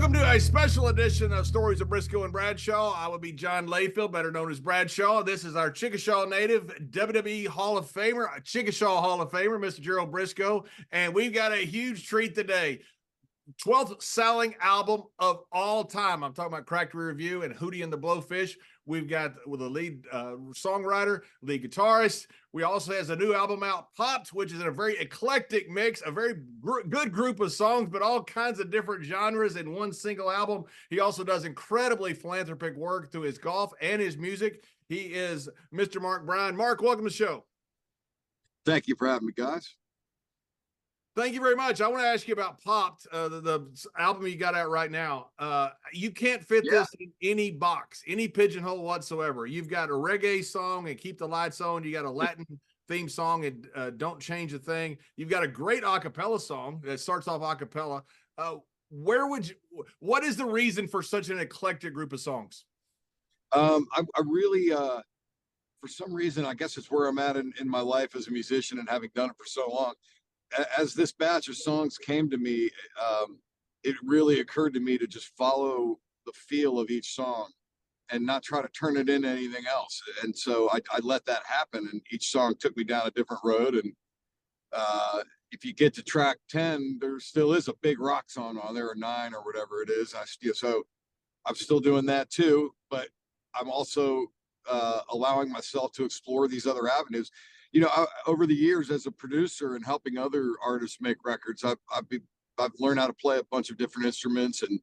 Welcome to a special edition of Stories of Brisco and Bradshaw. I will be John Layfield, better known as Bradshaw. This is our Chickasaw native, WWE Hall of Famer, Chickasaw Hall of Famer, Mr. Gerald Brisco. And we've got a huge treat today. 12th selling album of all time. I'm talking about Cracked Rear View and Hootie and the Blowfish. We've got with the lead songwriter, lead guitarist. We also has a new album out, Popped, which is in a very eclectic mix, a very good group of songs, but all kinds of different genres in one single album. He also does incredibly philanthropic work through his golf and his music. He is Mr. Mark Bryan. Mark, welcome to the show. Thank you for having me, guys. Thank you very much. I want to ask you about Popped, the album you got out right now. You can't fit this in any box, any pigeonhole whatsoever. You've got a reggae song and Keep the Lights On. You got a Latin theme song and Don't Change a Thing. You've got a great a cappella song that starts off a cappella. What is the reason for such an eclectic group of songs? I really, for some reason, I guess it's where I'm at in my life as a musician and having done it for so long. As this batch of songs came to me, it really occurred to me to just follow the feel of each song and not try to turn it into anything else. And so I let that happen, and each song took me down a different road. And if you get to track 10, there still is a big rock song on there, or 9 or whatever it is. So I'm still doing that too, but I'm also allowing myself to explore these other avenues. You know, over the years as a producer and helping other artists make records, I've learned how to play a bunch of different instruments and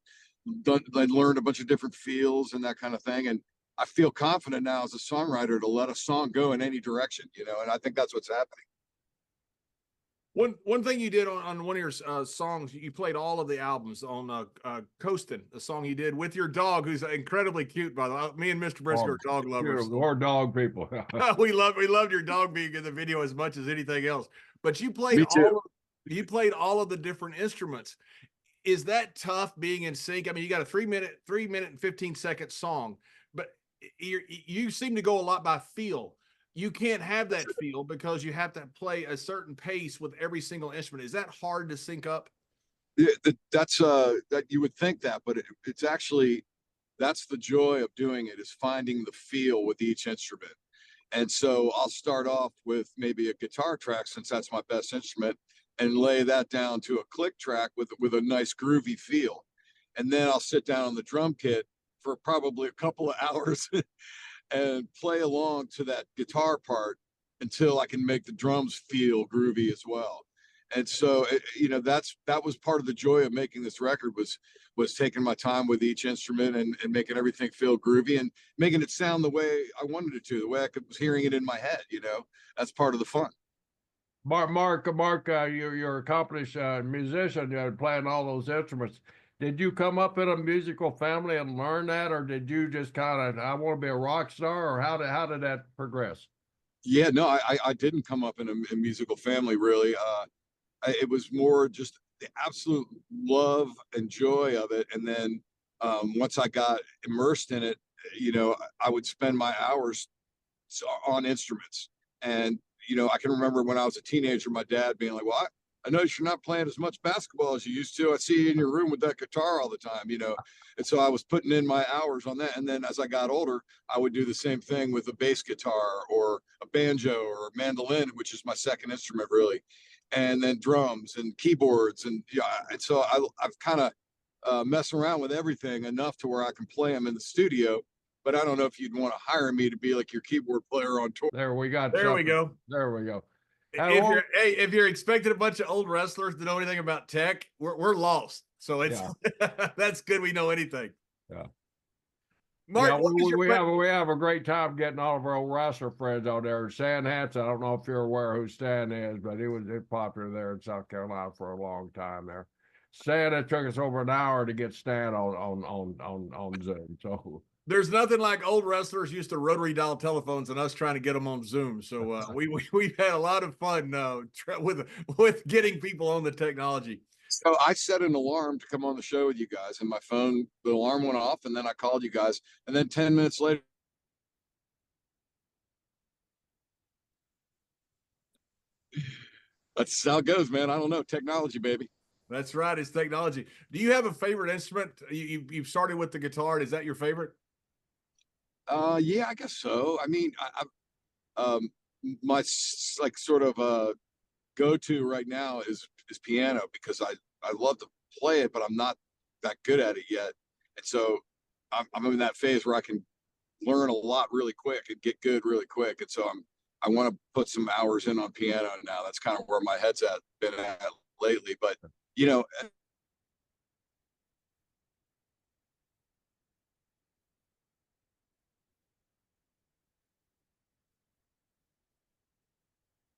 learned a bunch of different feels and that kind of thing. And I feel confident now as a songwriter to let a song go in any direction, you know, and I think that's what's happening. One thing you did on one of your songs, you played all of the albums on Coastin', the song you did with your dog, who's incredibly cute, by the way. Me and Mr. Brisco are dog lovers. We're dog people. we loved your dog being in the video as much as anything else. But you played all of the different instruments. Is that tough being in sync? I mean, you got a 3 minute and 15-second song, but you seem to go a lot by feel. You can't have that feel because you have to play a certain pace with every single instrument. Is that hard to sync up? That's that you would think that, but it's actually, that's the joy of doing it, is finding the feel with each instrument. And so I'll start off with maybe a guitar track, since that's my best instrument, and lay that down to a click track with a nice groovy feel. And then I'll sit down on the drum kit for probably a couple of hours and play along to that guitar part until I can make the drums feel groovy as well. And so, you know, that was part of the joy of making this record, was taking my time with each instrument and making everything feel groovy and making it sound the way I wanted it to, the way I was hearing it in my head. You know, that's part of the fun. Mark, you're an accomplished musician, playing all those instruments. Did you come up in a musical family and learn that, or did you just kind of, I want to be a rock star, or how did that progress? Yeah, no, I didn't come up in a musical family, really. It was more just the absolute love and joy of it. And then once I got immersed in it, you know, I would spend my hours on instruments. And, you know, I can remember when I was a teenager, my dad being like, well, I know you're not playing as much basketball as you used to. I see you in your room with that guitar all the time, you know. And so I was putting in my hours on that. And then as I got older, I would do the same thing with a bass guitar or a banjo or a mandolin, which is my second instrument, really. And then drums and keyboards. And yeah, and so I've kind of messed around with everything enough to where I can play them in the studio. But I don't know if you'd want to hire me to be like your keyboard player on tour. There we go. There we go. If you're expecting a bunch of old wrestlers to know anything about tech, we're lost. So it's that's good. We know anything. Yeah. Mark, we have a great time getting all of our old wrestler friends on there. Stan Hansen, I don't know if you're aware who Stan is, but he was popular there in South Carolina for a long time there. Stan, it took us over an hour to get Stan on Zoom. So there's nothing like old wrestlers used to rotary dial telephones and us trying to get them on Zoom. So we've had a lot of fun with getting people on the technology. So I set an alarm to come on the show with you guys, and my phone, the alarm went off, and then I called you guys, and then 10 minutes later, that's how it goes, man. I don't know, technology, baby. That's right. It's technology. Do you have a favorite instrument? You've started with the guitar. Is that your favorite? Yeah, I guess so. I mean, my like sort of go-to right now is piano because I love to play it, but I'm not that good at it yet. And so I'm in that phase where I can learn a lot really quick and get good really quick. And so I want to put some hours in on piano now. That's kind of where my head's been at lately. But you know,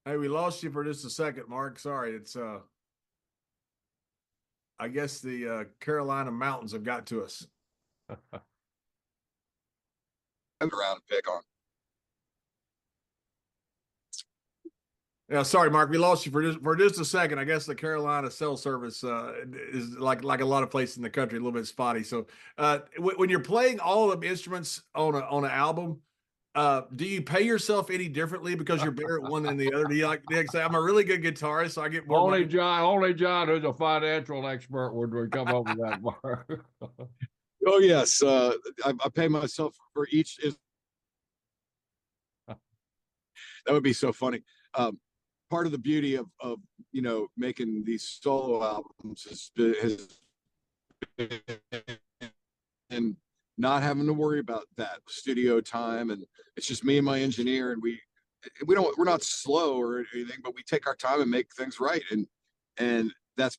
Hey, we lost you for just a second, Mark. Sorry. It's I guess the Carolina mountains have got to us. around and pick on. Yeah, sorry, Mark. We lost you for just a second. I guess the Carolina cell service is like a lot of places in the country, a little bit spotty. So, when you're playing all of the instruments on an album, do you pay yourself any differently because you're better at one than the other? Do you like say, I'm a really good guitarist, so I get more Only money? Only John, who's a financial expert, would come up with that, Mark. Oh yes, I pay myself for each. That would be so funny. Part of the beauty of making these solo albums has been not having to worry about that studio time, and it's just me and my engineer, and we're not slow or anything, but we take our time and make things right, and that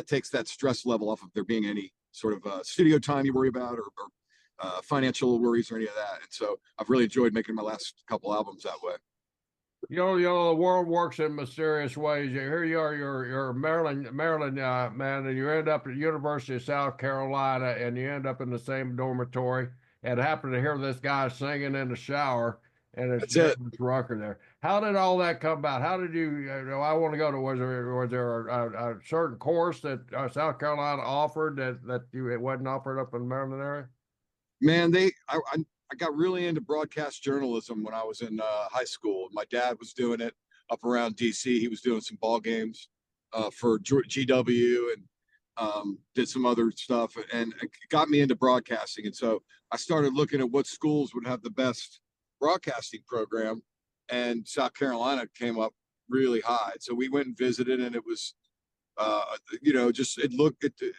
takes that stress level off of there being any sort of studio time you worry about or financial worries or any of that. And so I've really enjoyed making my last couple albums that way. The world works in mysterious ways. Here you are, you're a Maryland man, and you end up at the University of South Carolina, and you end up in the same dormitory, and happen to hear this guy singing in the shower, and it's James Rucker there. How did all that come about? How did you? I want to go to. Was there a certain course that South Carolina offered that it wasn't offered up in the Maryland area? Man, I got really into broadcast journalism when I was in high school. My dad was doing it up around DC. He was doing some ball games for GW and did some other stuff, and it got me into broadcasting. And so I started looking at what schools would have the best broadcasting program, and South Carolina came up really high. So we went and visited, and it was just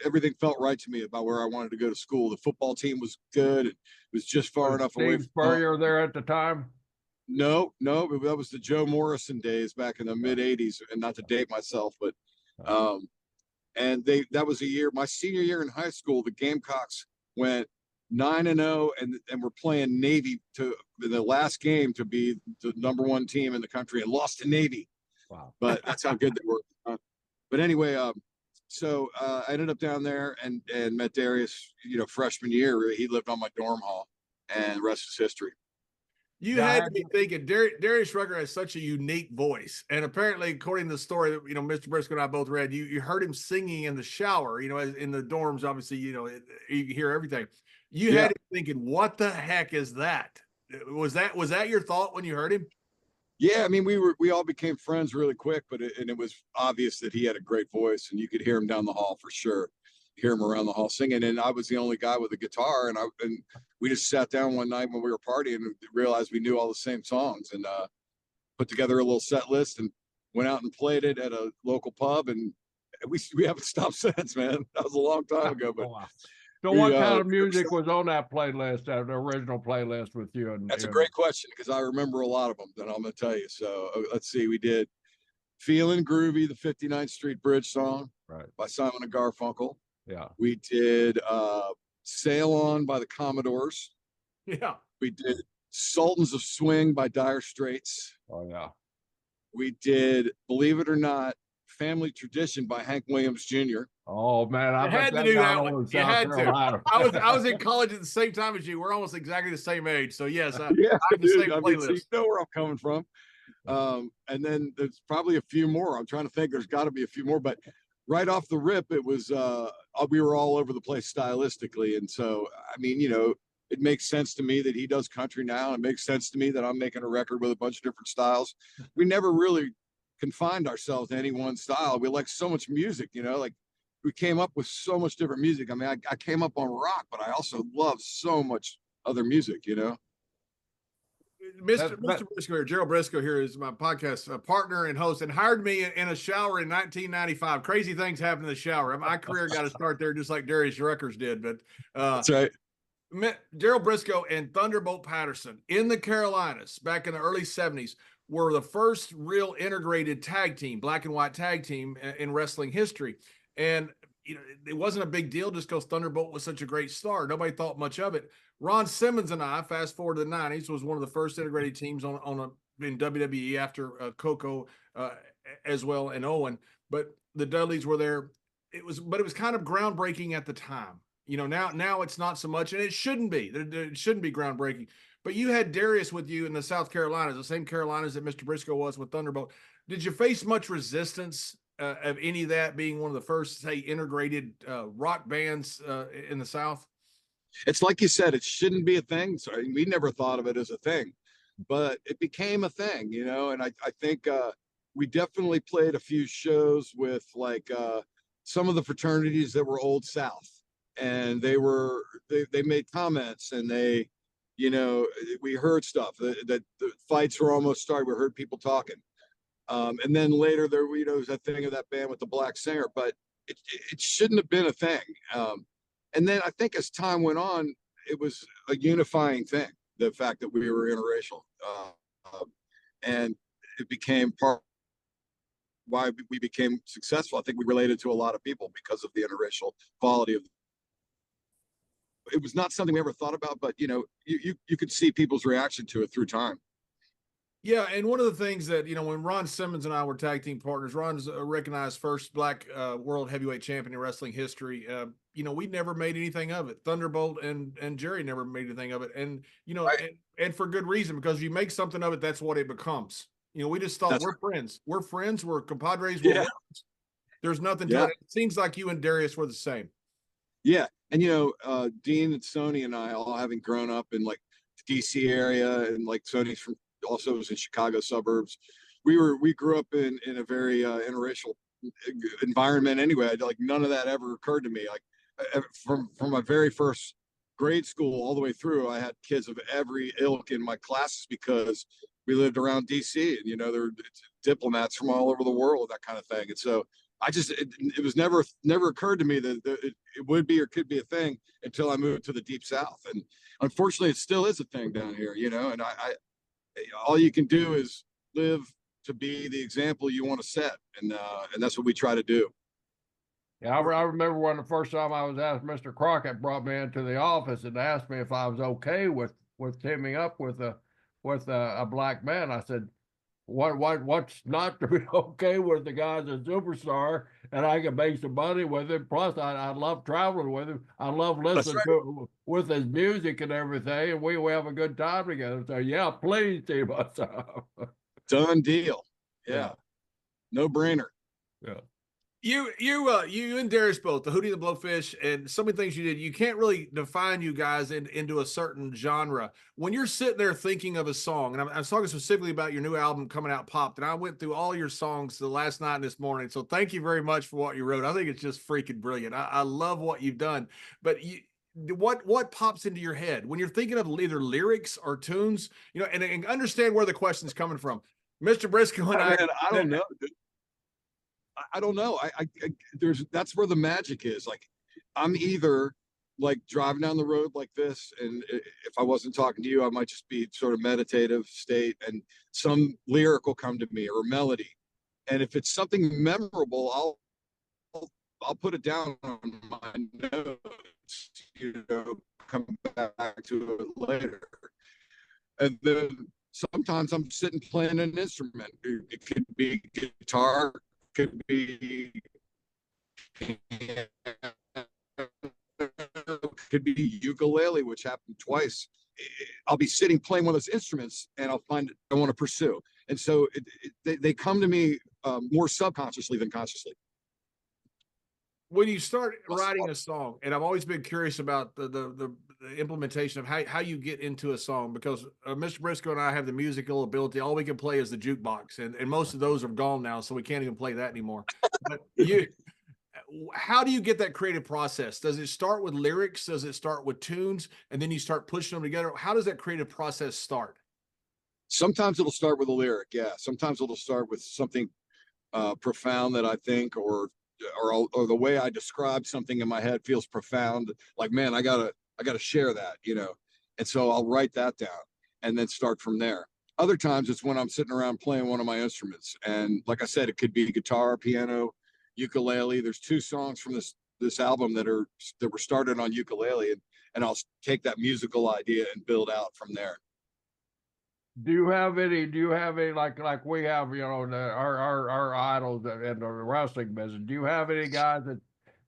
everything felt right to me about where I wanted to go to school. The football team was good. It was just far enough away Steve Spurrier there at the time? No, that was the Joe Morrison days back in the mid '80s, and not to date myself, but and that was a year, my senior year in high school, the Gamecocks went 9-0 and were playing Navy to the last game to be the #1 team in the country, and lost to Navy. Wow. But that's how good they were. But anyway, so I ended up down there and met Darius, freshman year. He lived on my dorm hall, and the rest is history. You had to be thinking, Darius Rucker has such a unique voice. And apparently, according to the story that, Mr. Brisco and I both read, you heard him singing in the shower, in the dorms, obviously, you hear everything. You had him thinking, what the heck is that? Was that your thought when you heard him? Yeah, I mean, we all became friends really quick, but it was obvious that he had a great voice, and you could hear him down the hall for sure. Hear him around the hall singing, and I was the only guy with a guitar, and we just sat down one night when we were partying and realized we knew all the same songs, and put together a little set list and went out and played it at a local pub, and we haven't stopped since, man. That was a long time ago, but. So what kind of music was on that playlist, that original playlist with you? That's a great question, because I remember a lot of them that I'm going to tell you. So let's see. We did Feeling Groovy, the 59th Street Bridge song by Simon and Garfunkel. Yeah. We did Sail On by the Commodores. Yeah. We did Sultans of Swing by Dire Straits. Oh, yeah. We did, believe it or not, Family Tradition by Hank Williams Jr. Oh man, I had to do that one. You had to. I was in college at the same time as you. We're almost exactly the same age. So yes, I have the same playlist. So you know where I'm coming from. And then there's probably a few more. I'm trying to think. There's got to be a few more, but right off the rip, it was we were all over the place stylistically, and so I mean, it makes sense to me that he does country now. It makes sense to me that I'm making a record with a bunch of different styles. We never really confined ourselves to any one style. We like so much music, like we came up with so much different music. I mean, I came up on rock, but I also love so much other music, you know? Mr. Briscoe here, Gerald Briscoe here is my podcast partner and host, and hired me in a shower in 1995. Crazy things happen in the shower. My career got to start there, just like Darius Rucker's did. But That's right. Gerald Briscoe and Thunderbolt Patterson in the Carolinas back in the early 70s were the first real integrated tag team, black and white tag team in wrestling history. And you know, it wasn't a big deal just because Thunderbolt was such a great star. Nobody thought much of it. Ron Simmons and I, fast forward to the 90s, was one of the first integrated teams in WWE after Coco as well and Owen. But the Dudleys were there. It was kind of groundbreaking at the time. You know, now it's not so much, and it shouldn't be. It shouldn't be groundbreaking. But you had Darius with you in the South Carolinas, the same Carolinas that Mr. Briscoe was with Thunderbolt. Did you face much resistance of any of that being one of the first, say, integrated rock bands in the South? It's like you said, it shouldn't be a thing. So we never thought of it as a thing, but it became a thing, you know. And I think we definitely played a few shows with like some of the fraternities that were Old South, and they made comments, and they, you know, we heard stuff that the fights were almost started. We heard people talking. And then later there, you know, was that thing of that band with the black singer, but it shouldn't have been a thing. And then I think as time went on, it was a unifying thing, the fact that we were interracial. And it became part why we became successful. I think we related to a lot of people because of the interracial quality of it. Was not something we ever thought about, but you know, you could see people's reaction to it through time. Yeah, and one of the things that, you know, when Ron Simmons and I were tag team partners, Ron's a recognized first black world heavyweight champion in wrestling history. You know, we never made anything of it. Thunderbolt and Jerry never made anything of it. And, you know, Right. and for good reason, because if you make something of it, that's what it becomes. You know, we just thought we're friends. We're friends. We're compadres. We're friends. There's nothing to it. It seems like you and Darius were the same. Yeah. And, you know, Dean and Sony and I, all having grown up in like the DC area, and like Sony's from also was in Chicago suburbs. We grew up in a very interracial environment anyway. Like none of that ever occurred to me. Like from my very first grade school all the way through, I had kids of every ilk in my classes because we lived around DC, and you know, there were diplomats from all over the world, that kind of thing. And so I just it was never occurred to me that it would be or could be a thing until I moved to the Deep South. And unfortunately, it still is a thing down here, you know. And I all you can do is live to be the example you want to set, and that's what we try to do. Yeah, I remember when the first time I was asked, Mr. Crockett brought me into the office and asked me if I was okay with teaming up with a black man. I said, what's not to be okay with? The guy's a superstar, and I can make some money with him. Plus, I love traveling with him. I love listening to with his music and everything, and we have a good time together. So yeah, please team us up. Done deal. Yeah. No brainer. Yeah. You and Darius both, the Hootie and the Blowfish, and so many things you did. You can't really define you guys into a certain genre. When you're sitting there thinking of a song, and I'm talking specifically about your new album coming out, Popped, and I went through all your songs the last night and this morning. So thank you very much for what you wrote. I think it's just freaking brilliant. I love what you've done. But what pops into your head when you're thinking of either lyrics or tunes, you know, and understand where the question's coming from. Mr. Briscoe and I don't know. I don't know. That's where the magic is. Like, I'm either like driving down the road like this, and if I wasn't talking to you, I might just be sort of meditative state, and some lyric will come to me or a melody. And if it's something memorable, I'll put it down on my notes, you know, come back to it later. And then sometimes I'm sitting playing an instrument. It could be guitar, could be ukulele, which happened twice. I'll be sitting playing one of those instruments, and I'll find I want to pursue. And so they come to me more subconsciously than consciously. When you start writing a song, and I've always been curious about the implementation of how you get into a song, because Mr. Briscoe and I have the musical ability. All we can play is the jukebox, and most of those are gone now, so we can't even play that anymore. But how do you get that creative process? Does it start with lyrics? Does it start with tunes, and then you start pushing them together? How does that creative process start? Sometimes it'll start with a lyric, yeah. Sometimes it'll start with something profound that I think, or the way I describe something in my head feels profound. Like, man, I gotta share that, you know. And so I'll write that down and then start from there. Other times it's when I'm sitting around playing one of my instruments, and like I said, it could be guitar, piano, ukulele. There's two songs from this album that were started on ukulele, and I'll take that musical idea and build out from there. Do you have any? Do you have any like we have? You know, our idols in the wrestling business. Do you have any guys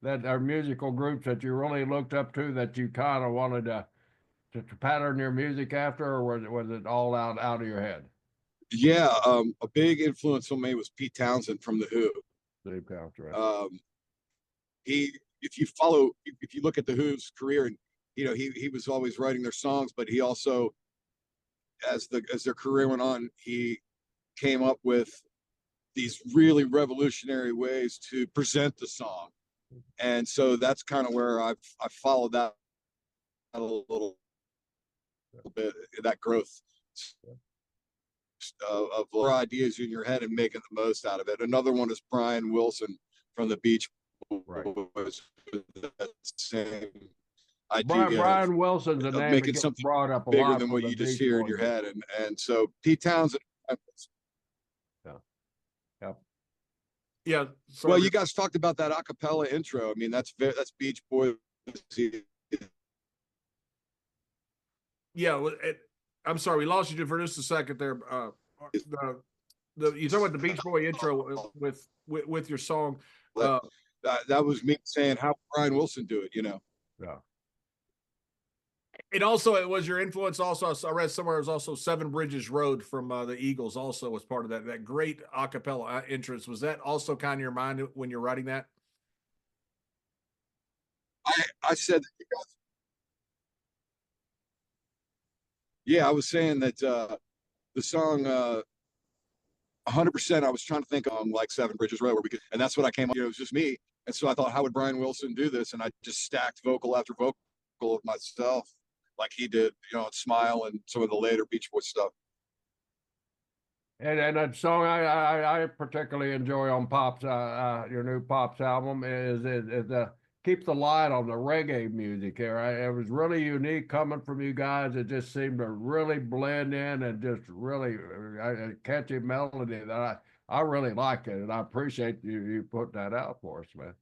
that are musical groups that you really looked up to that you kind of wanted to pattern your music after, or was it all out of your head? Yeah, a big influence on me was Pete Townsend from the Who. Steve Counter. He, if you look at the Who's career, and you know, he was always writing their songs, but he also, as their career went on, he came up with these really revolutionary ways to present the song, and so that's kind of where I followed that a little bit, that growth of ideas in your head and making the most out of it. Another one is Brian Wilson from the Beach Right. Boys. That same idea Brian Wilson's a of name that making gets something brought up a bigger lot than for what the you just Beach hear in Boys. your head. And so Pete Townsend. Yeah. Yep. Yeah. Well, you guys talked about that a cappella intro. I mean, that's Beach Boys. Yeah. I'm sorry, we lost you for just a second there. You talk about the Beach Boy intro with your song. That was me saying, how Brian Wilson do it, you know? Yeah. And also, it was your influence. Also, I read somewhere it was also Seven Bridges Road from the Eagles. Also, was part of that great a cappella entrance. Was that also kind of your mind when you're writing that? I said, yeah, I was saying that the song 100%. I was trying to think on like Seven Bridges Road, and that's what I came up. You know, it was just me, and so I thought, how would Brian Wilson do this? And I just stacked vocal after vocal of myself, like he did, you know, Smile and some of the later Beach Boys stuff. And that song I particularly enjoy on Pop's your new Pop's album is Keep the Light on the reggae music here. It was really unique coming from you guys. It just seemed to really blend in and just really a catchy melody that I really like it, and I appreciate you putting that out for us, man.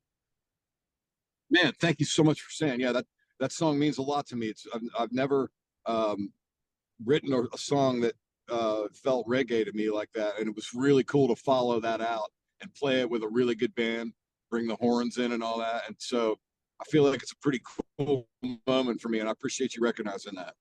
Man, thank you so much for saying. Yeah, that song means a lot to me. I've never written a song that felt reggae to me like that, and it was really cool to follow that out and play it with a really good band, bring the horns in and all that. And so I feel like it's a pretty cool moment for me, and I appreciate you recognizing that.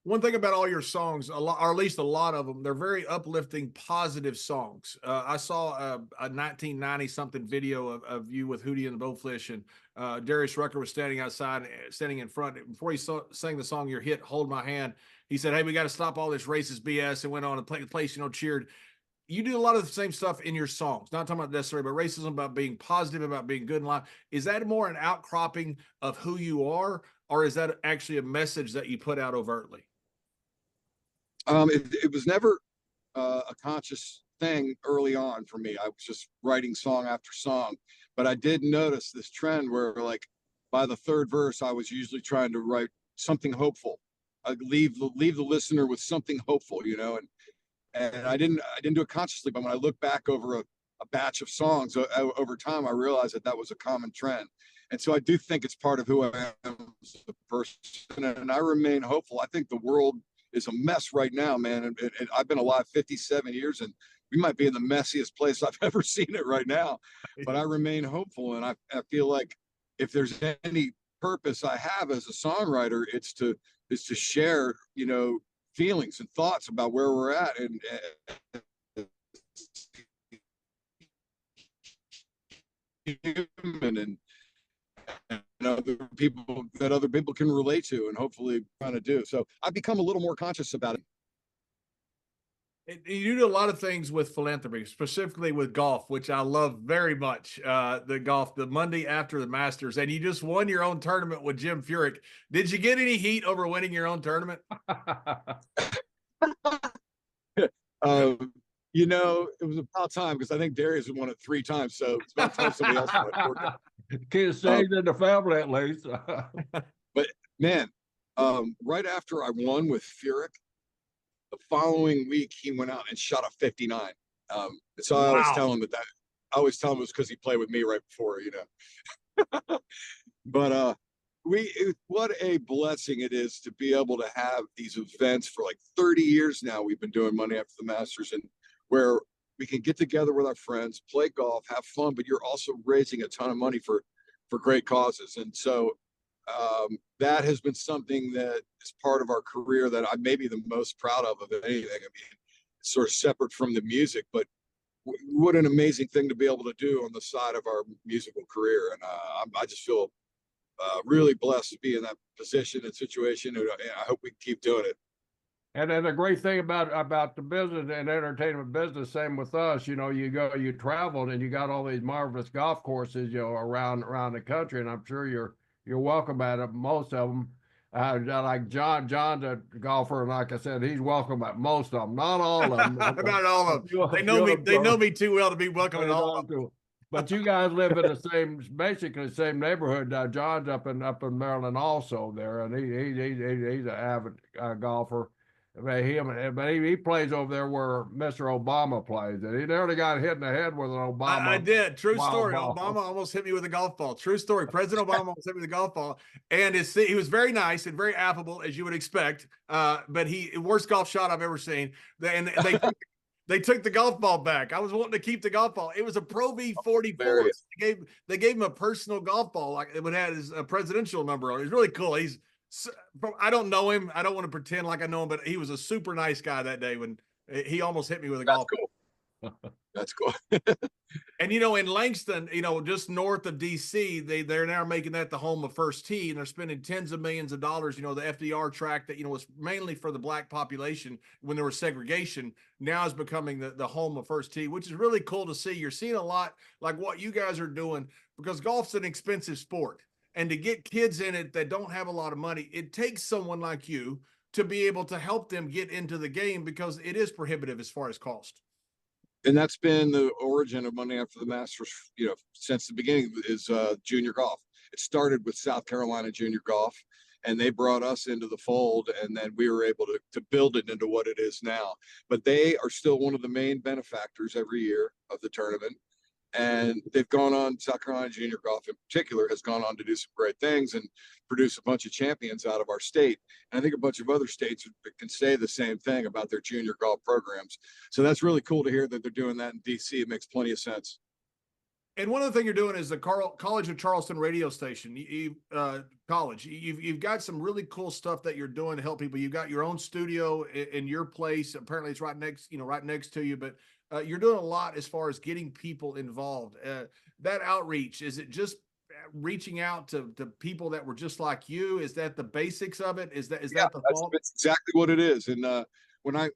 One thing about all your songs, or at least a lot of them, they're very uplifting, positive songs. I saw a 1990 something video of you with Hootie and the Blowfish, and Darius Rucker was standing outside, standing in front. Before he sang the song, your hit, Hold My Hand, he said, "Hey, we got to stop all this racist BS," and went on and the place, cheered. You do a lot of the same stuff in your songs, not talking about necessarily about racism, about being positive, about being good in life. Is that more an outcropping of who you are, or is that actually a message that you put out overtly? It was never a conscious thing early on for me. I was just writing song after song, but I did notice this trend where, like, by the third verse, I was usually trying to write something hopeful. I'd leave the listener with something hopeful, you know, and I didn't do it consciously, but when I look back over a batch of songs over time, I realized that was a common trend. And so I do think it's part of who I am as a person, and I remain hopeful. I think the world is a mess right now, man. And I've been alive 57 years, and we might be in the messiest place I've ever seen it right now. But I remain hopeful, and I feel like if there's any purpose I have as a songwriter, it's to share, you know, feelings and thoughts about where we're at, and human, and other people can relate to, and hopefully trying to do. So I've become a little more conscious about it. You do a lot of things with philanthropy, specifically with golf, which I love very much. The golf, the Monday after the Masters, and you just won your own tournament with Jim Furyk. Did you get any heat over winning your own tournament? You know, it was about time because I think Darius had won it 3 times, so it's about time somebody else won it. Kids stayed in the family at least. But man, right after I won with Furyk, the following week he went out and shot a 59. So I always tell him that I always tell him it was because he played with me right before, you know. But what a blessing it is to be able to have these events for like 30 years now. We've been doing Monday After the Masters, and where we can get together with our friends, play golf, have fun, but you're also raising a ton of money for great causes. And so that has been something that is part of our career that I may be the most proud of anything. I mean, it's sort of separate from the music, but what an amazing thing to be able to do on the side of our musical career. And I just feel really blessed to be in that position and situation. And I hope we can keep doing it. And then the great thing about the business and entertainment business, same with us, you know, you traveled and you got all these marvelous golf courses, you know, around the country, and I'm sure you're welcome at most of them. Like John's a golfer, and like I said, he's welcome at most of them, not all of them. Not all of them. They know me too well to be welcome at all of them. But you guys live in basically the same neighborhood. John's up in Maryland also there, and he's an avid golfer. But he plays over there where Mr. Obama plays, and he nearly got hit in the head with an Obama. I did. True story. Ball. Obama almost hit me with a golf ball. True story. President Obama almost hit me with a golf ball, and he was very nice and very affable, as you would expect. But worst golf shot I've ever seen. And they took the golf ball back. I was wanting to keep the golf ball. It was a Pro V44. They gave him a personal golf ball, like it would have his presidential number on it. It's really cool. I don't know him. I don't want to pretend like I know him, but he was a super nice guy that day when he almost hit me with a golf ball. That's cool. And, you know, in Langston, you know, just north of DC, they're now making that the home of First Tee, and they're spending tens of millions of dollars. You know, the FDR track that, you know, was mainly for the black population when there was segregation, now is becoming the home of First Tee, which is really cool to see. You're seeing a lot like what you guys are doing, because golf's an expensive sport. And to get kids in it that don't have a lot of money, it takes someone like you to be able to help them get into the game, because it is prohibitive as far as cost. And that's been the origin of Monday After the Masters, you know, since the beginning, is junior golf. It started with South Carolina Junior Golf, and they brought us into the fold, and then we were able to build it into what it is now. But they are still one of the main benefactors every year of the tournament. And they've gone on, South Carolina Junior Golf in particular has gone on to do some great things and produce a bunch of champions out of our state. And I think a bunch of other states can say the same thing about their junior golf programs. So that's really cool to hear that they're doing that in DC. It makes plenty of sense. And one of the things you're doing is the College of Charleston radio station. You've got some really cool stuff that you're doing to help people. You've got your own studio in your place. Apparently it's right next to you, but you're doing a lot as far as getting people involved. That outreach, is it just reaching out to people that were just like you? Is that the basics of it? Is that the fault? That's exactly what it is. And when I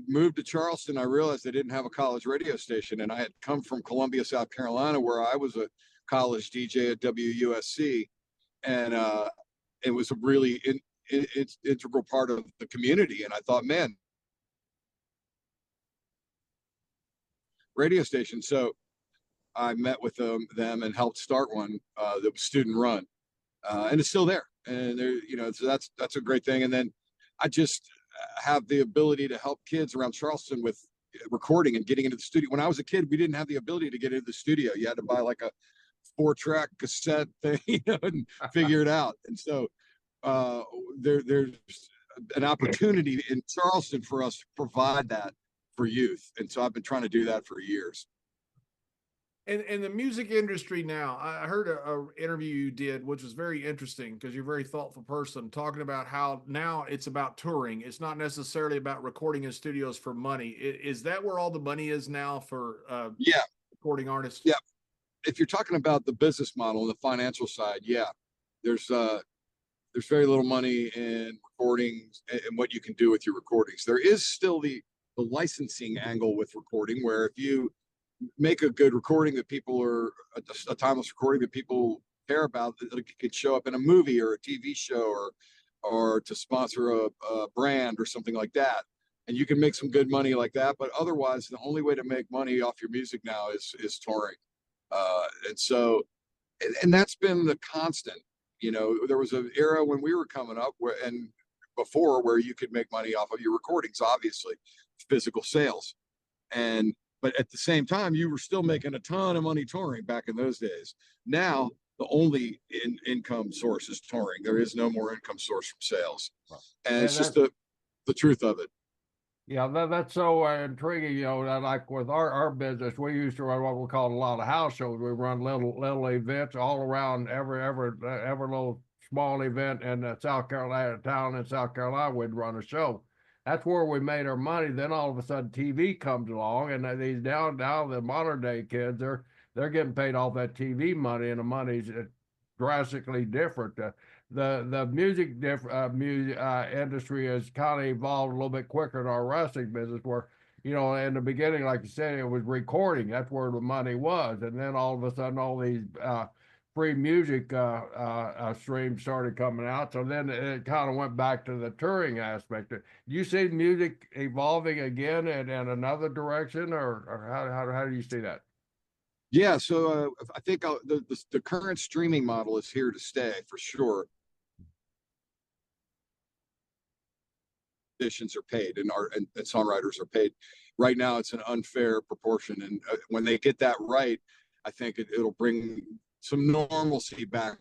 moved to Charleston, I realized they didn't have a college radio station, and I had come from Columbia, South Carolina, where I was a college DJ at WUSC, and it was a really integral part of the community. And I thought, man, radio station. So I met with them and helped start one that was student run, and it's still there. And there, you know, so that's a great thing. And then I just have the ability to help kids around Charleston with recording and getting into the studio. When I was a kid, we didn't have the ability to get into the studio. You had to buy like a 4-track cassette thing, you know, and figure it out. And so there's an opportunity in Charleston for us to provide that for youth. And so I've been trying to do that for years. And the music industry now, I heard a interview you did, which was very interesting because you're a very thoughtful person, talking about how now it's about touring. It's not necessarily about recording in studios for money. Is that where all the money is now for recording artists? Yeah. If you're talking about the business model and the financial side, yeah, there's very little money in recordings and what you can do with your recordings. There is still the the licensing angle with recording, where if you make a good recording that people are a timeless recording that people care about, that it could show up in a movie or a TV show or to sponsor a brand or something like that. And you can make some good money like that. But otherwise, the only way to make money off your music now is touring. And so, and that's been the constant. You know, there was an era when we were coming up and before where you could make money off of your recordings, obviously, physical sales. But at the same time, you were still making a ton of money touring back in those days. Now, the only income source is touring. There is no more income source from sales. And it's just the truth of it. Yeah, that's so intriguing. You know, that like with our business, we used to run what we call a lot of house shows. We run little events all around every little small event in South Carolina, town in South Carolina. We'd run a show. That's where we made our money. Then all of a sudden, TV comes along, and these now the modern day kids, they're getting paid off that TV money, and the money's drastically different. The music industry has kind of evolved a little bit quicker than our wrestling business, where, you know, in the beginning, like you said, it was recording. That's where the money was. And then all of a sudden, all these free music streams started coming out. So then it kind of went back to the touring aspect. Do you see music evolving again in another direction, or how do you see that? Yeah, so I think the current streaming model is here to stay for sure. Musicians are paid and songwriters are paid. Right now, it's an unfair proportion, and when they get that right, I think it'll bring some normalcy back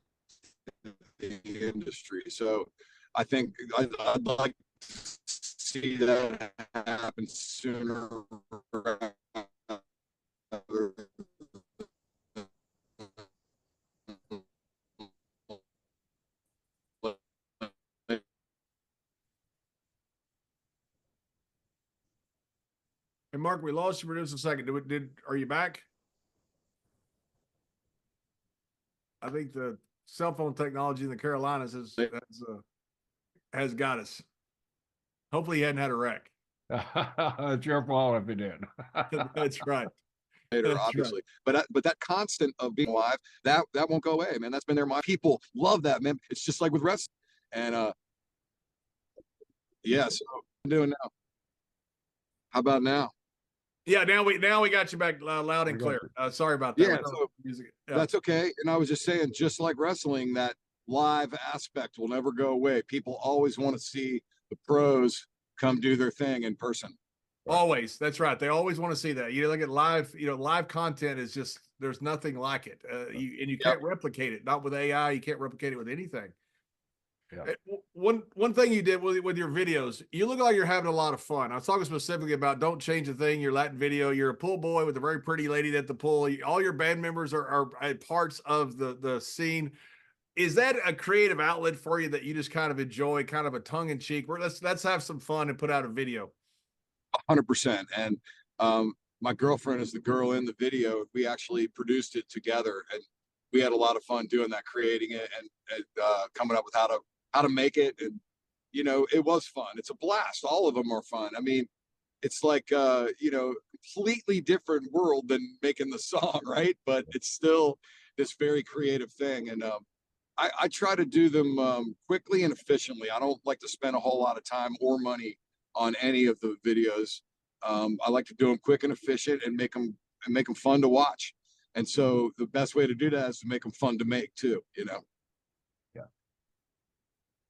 to the industry. So I think I'd like to see that happen sooner rather. Hey, Mark, we lost you for just a second. Are you back? I think the cell phone technology in the Carolinas has got us. Hopefully, he hadn't had a wreck. It's your fault if you did. That's right. That's obviously, right. But that constant of being alive, that won't go away, man. That's been there. My people love that, man. It's just like with wrestling, and yeah. So what I'm doing now. How about now? Yeah, now we got you back loud and clear. Sorry about that. Yeah, so that's okay. And I was just saying, just like wrestling, that live aspect will never go away. People always want to see the pros come do their thing in person. Right. Always. That's right. They always want to see that. You look at live, live content is just, there's nothing like it. You can't replicate it. Not with AI. You can't replicate it with anything. Yeah. One thing you did with your videos, you look like you're having a lot of fun. I was talking specifically about Don't Change a Thing, your Latin video. You're a pool boy with a very pretty lady at the pool. All your band members are parts of the scene. Is that a creative outlet for you that you just kind of enjoy, kind of a tongue in cheek? Let's have some fun and put out a video. 100%. And my girlfriend is the girl in the video. We actually produced it together, and we had a lot of fun doing that, creating it and coming up with how to make it. And it was fun. It's a blast. All of them are fun. I mean, it's like completely different world than making the song, right? But it's still this very creative thing. And I try to do them quickly and efficiently. I don't like to spend a whole lot of time or money on any of the videos. I like to do them quick and efficient and make them fun to watch. And so the best way to do that is to make them fun to make too. Yeah.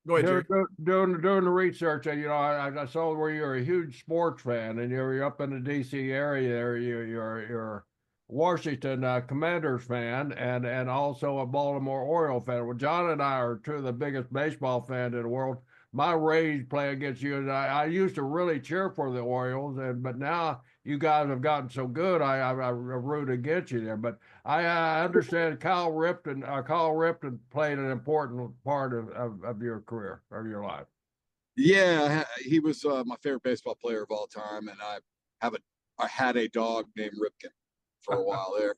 Go ahead, doing the research, and I saw where you're a huge sports fan, and you're up in the DC area there. You're Washington Commanders fan, and also a Baltimore Oriole fan. Well, John and I are two of the biggest baseball fans in the world. My Rays play against you, and I used to really cheer for the Orioles, but now you guys have gotten so good, I root against you there. But I understand Kyle Ripken played an important part of your career, of your life. Yeah, he was my favorite baseball player of all time, and I had a dog named Ripken for a while there,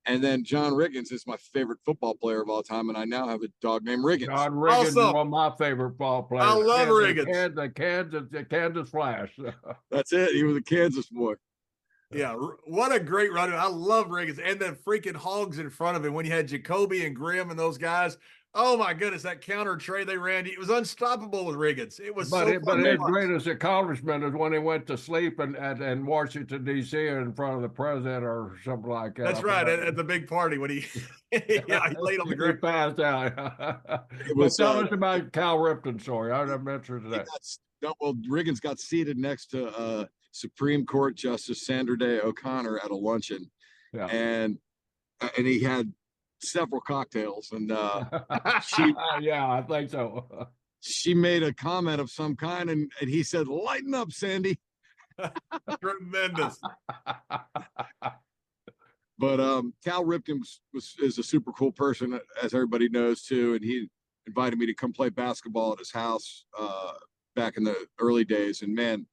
And then John Riggins is my favorite football player of all time, and I now have a dog named Riggins. John Riggins is Also, one of my favorite ball players. I love Riggins. The Kansas Flash. That's it. He was a Kansas boy. Yeah, what a great runner. I love Riggins. And the freaking hogs in front of him when you had Jacoby and Grimm and those guys. Oh my goodness, that counter trade they ran. It was unstoppable with Riggins. It was but so fun to his watch. greatest accomplishment is when he went to sleep in Washington, D.C. in front of the president or something like that. That's right, at the big party when he yeah, he laid on the He ground. passed out. It was, tell us about Cal Ripton story. I'm interested in that. Well, Riggins got seated next to Supreme Court Justice Sandra Day O'Connor at a luncheon, Yeah. and he had several cocktails, and yeah, I think so. she made a comment of some kind, and he said, "Lighten up, Sandy." Tremendous. But Cal Ripken is a super cool person, as everybody knows too, and he invited me to come play basketball at his house back in the early days, and man,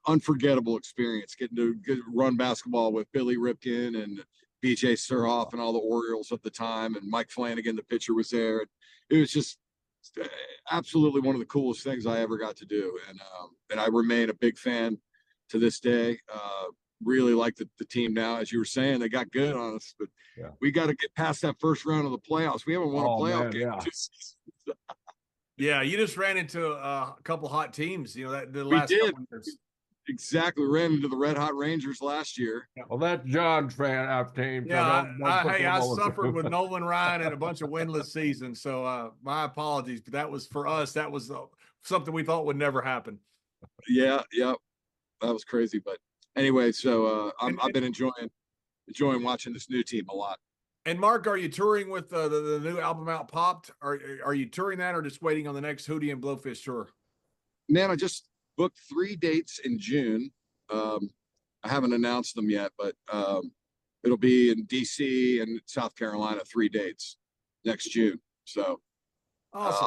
unforgettable experience getting to run basketball with Billy Ripken and BJ Surhoff and all the Orioles at the time, and Mike Flanagan, the pitcher, was there. It was just absolutely one of the coolest things I ever got to do, and I remain a big fan to this day. Really like the team now. As you were saying, they got good on us, but Yeah. we got to get past that first round of the playoffs. We haven't won a playoff game. Yeah. Yeah, you just ran into a couple hot teams, you know, that the We last did. couple years. Exactly. We ran into the Red Hot Rangers last year. Well, that's John's fan team. So Yeah, don't put hey, them I over. suffered with Nolan Ryan and a bunch of winless seasons. So my apologies, but that was for us. That was something we thought would never happen. Yeah, that was crazy. But anyway, so I've been enjoying watching this new team a lot. And Mark, are you touring with the new album out, Popped? Are you touring that, or just waiting on the next Hootie and Blowfish tour? Man, I just booked 3 dates in June. I haven't announced them yet, but it'll be in DC and South Carolina, 3 dates next June. So Awesome.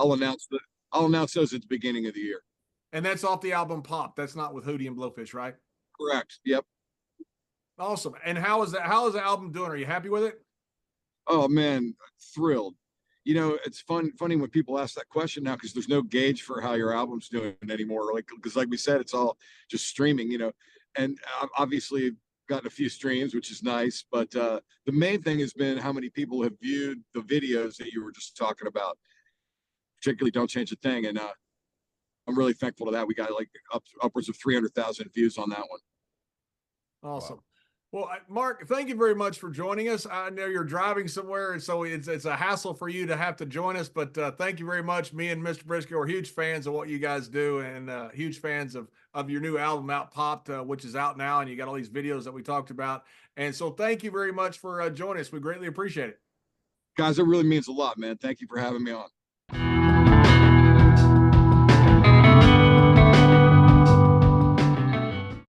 I'll announce those at the beginning of the year. And that's off the album Pop. That's not with Hootie and Blowfish, right? Correct. Yep. Awesome. And how is the album doing? Are you happy with it? Oh man, thrilled. You know, it's funny when people ask that question now, because there's no gauge for how your album's doing anymore. Because like we said, it's all just streaming, you know, and obviously gotten a few streams, which is nice. But the main thing has been how many people have viewed the videos that you were just talking about, particularly Don't Change a Thing. And I'm really thankful to that. We got like upwards of 300,000 views on that one. Awesome. Wow. Well, Mark, thank you very much for joining us. I know you're driving somewhere, and so it's a hassle for you to have to join us, but thank you very much. Me and Mr. Brisco are huge fans of what you guys do, and huge fans of your new album out, Popped, which is out now, and you got all these videos that we talked about. And so thank you very much for joining us. We greatly appreciate it. Guys, it really means a lot, man. Thank you for having me on.